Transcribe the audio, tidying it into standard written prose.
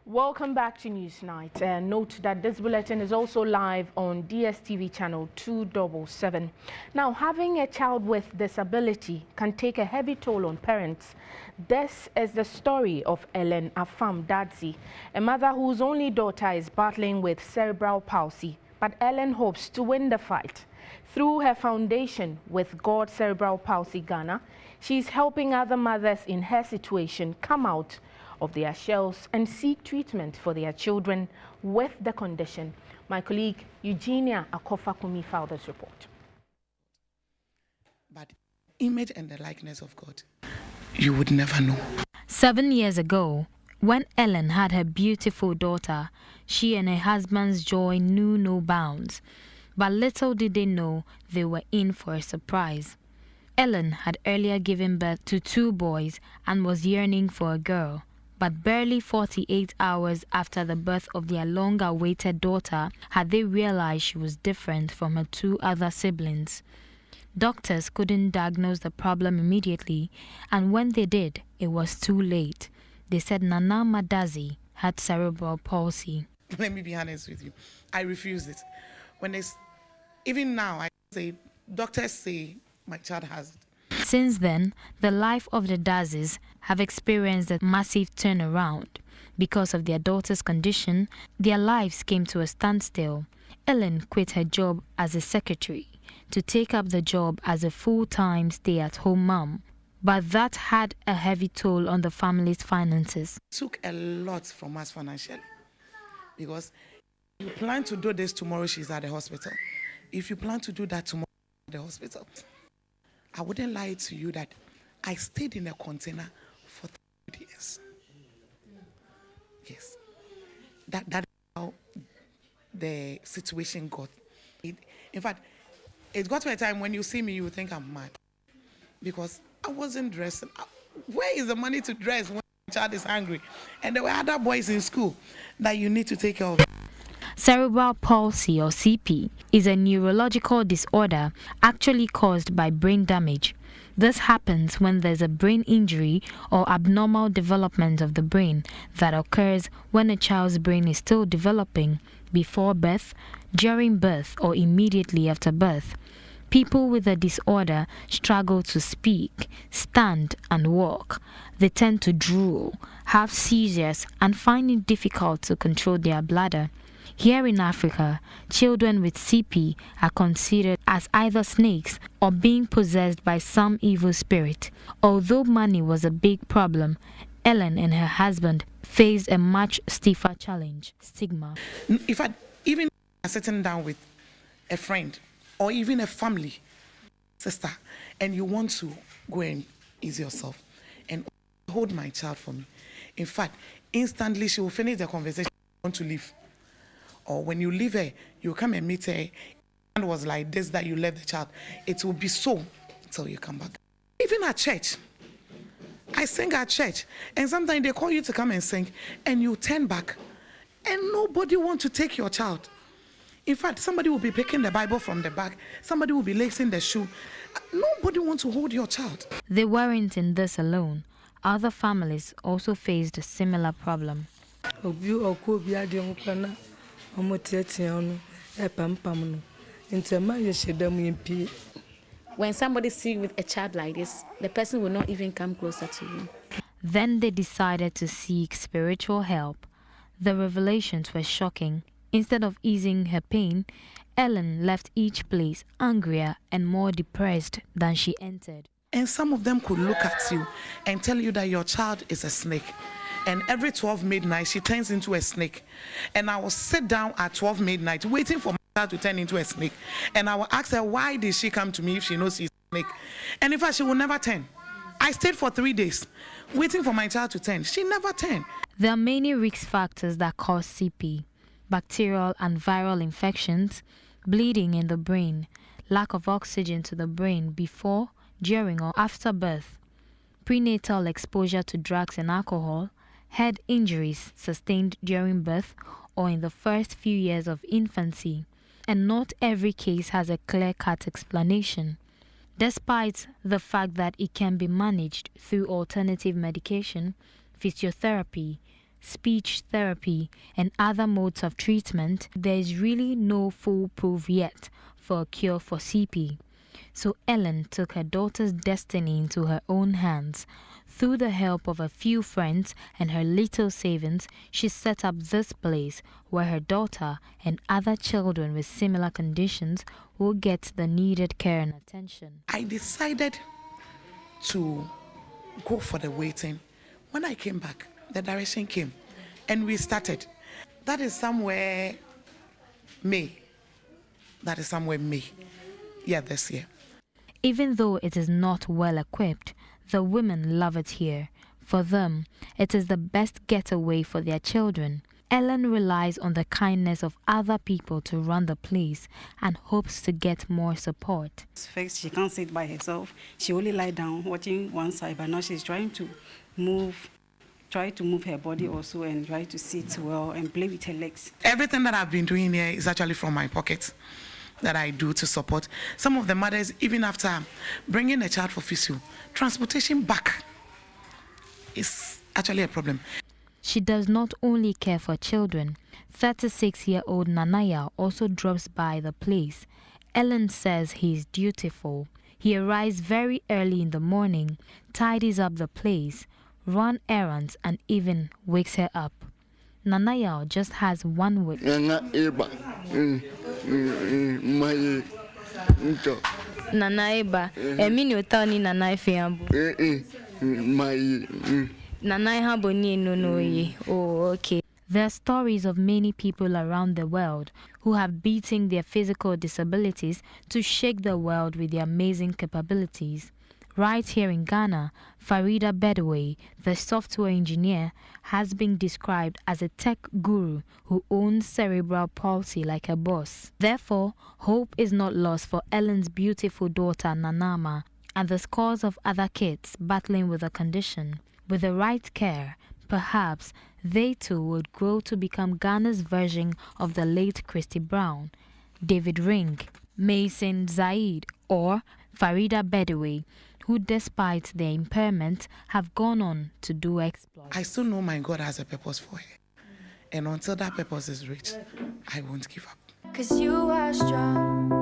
Welcome back to Newsnight. Note that this bulletin is also live on DSTV channel 277. Now, having a child with disability can take a heavy toll on parents. This is the story of Ellen Afam Dadzi, a mother whose only daughter is battling with cerebral palsy. But Ellen hopes to win the fight. Through her foundation with God Cerebral Palsy Ghana, she's helping other mothers in her situation come out of their shells and seek treatment for their children with the condition. My colleague Eugenia Akofakumi filed this report. But image and the likeness of God, you would never know. 7 years ago, when Ellen had her beautiful daughter, she and her husband's joy knew no bounds. But little did they know they were in for a surprise. Ellen had earlier given birth to 2 boys and was yearning for a girl. But barely 48 hours after the birth of their long-awaited daughter had they realized she was different from her 2 other siblings. Doctors couldn't diagnose the problem immediately, and when they did, it was too late. They said Nana Madazi had cerebral palsy. Let me be honest with you. I refuse it. Even now, I say, doctors say my child has it. Since then, the life of the Dazis have experienced a massive turnaround. Because of their daughter's condition, their lives came to a standstill. Ellen quit her job as a secretary to take up the job as a full-time stay-at-home mom. But that had a heavy toll on the family's finances. It took a lot from us financially. Because if you plan to do this tomorrow, she's at the hospital. If you plan to do that tomorrow at the hospital, I wouldn't lie to you that I stayed in a container for 3 years. Yes. That is how the situation got. In fact, it got to a time when you see me, you think I'm mad. Because I wasn't dressing. Where is the money to dress when the child is hungry? And there were other boys in school that you need to take care of. Cerebral palsy, or CP, is a neurological disorder actually caused by brain damage. This happens when there's a brain injury or abnormal development of the brain that occurs when a child's brain is still developing before birth, during birth, or immediately after birth. People with the disorder struggle to speak, stand, and walk. They tend to drool, have seizures, and find it difficult to control their bladder. Here in Africa, children with CP are considered as either snakes or being possessed by some evil spirit. Although money was a big problem, Ellen and her husband faced a much stiffer challenge: stigma. If I even sitting down with a friend or even a family sister, and you want to go and ease yourself and hold my child for me, in fact, instantly she will finish the conversation, want to leave. Or when you leave her, you come and meet her, and was like this that you left the child. It will be so till you come back. Even at church, I sing at church, and sometimes they call you to come and sing, and you turn back, and nobody wants to take your child. In fact, somebody will be picking the Bible from the back, somebody will be lacing the shoe. Nobody wants to hold your child. They weren't in this alone. Other families also faced a similar problem. When somebody sees with a child like this, the person will not even come closer to you. Then they decided to seek spiritual help. The revelations were shocking. Instead of easing her pain, Ellen left each place angrier and more depressed than she entered. And some of them could look at you and tell you that your child is a snake. And every 12 midnight, she turns into a snake. And I will sit down at 12 midnight waiting for my child to turn into a snake. And I will ask her, why did she come to me if she knows she's a snake? And in fact, she will never turn. I stayed for 3 days waiting for my child to turn. She never turned. There are many risk factors that cause CP: bacterial and viral infections, bleeding in the brain, lack of oxygen to the brain before, during, or after birth, prenatal exposure to drugs and alcohol, head injuries sustained during birth or in the first few years of infancy. And not every case has a clear-cut explanation. Despite the fact that it can be managed through alternative medication, physiotherapy, speech therapy, and other modes of treatment, there is really no foolproof yet for a cure for CP. So Ellen took her daughter's destiny into her own hands. Through the help of a few friends and her little savings, she set up this place where her daughter and other children with similar conditions will get the needed care and attention. I decided to go for the waiting. When I came back, the direction came and we started. That is somewhere May. Yeah, this year. Even though it is not well equipped, the women love it here. For them, it is the best getaway for their children. Ellen relies on the kindness of other people to run the place and hopes to get more support. First, she can't sit by herself. She only lie down watching one side, but now she's trying to move her body also and try to sit well and play with her legs. Everything that I've been doing here is actually from my pocket that I do to support. Some of the mothers, even after bringing a child for physio, transportation back is actually a problem. She does not only care for children. 36-year-old Nanaya also drops by the place. Ellen says he is dutiful. He arrives very early in the morning, tidies up the place, runs errands, and even wakes her up. Nanaya just has one wish. Nanaiba, Emini Otani Nanai Fiambu. Nanai Haboni no ye. Oh, okay. There are stories of many people around the world who have beaten their physical disabilities to shake the world with their amazing capabilities. Right here in Ghana, Farida Bedoué, the software engineer, has been described as a tech guru who owns Cerebral Palsy like a boss. Therefore, hope is not lost for Ellen's beautiful daughter Nanama and the scores of other kids battling with the condition. With the right care, perhaps they too would grow to become Ghana's version of the late Christy Brown, David Ring, Mason Zaid, or Farida Bedoué, who despite their impairment have gone on to do exploits. I still know my God has a purpose for her. And until that purpose is reached, I won't give up. 'Cause you are strong.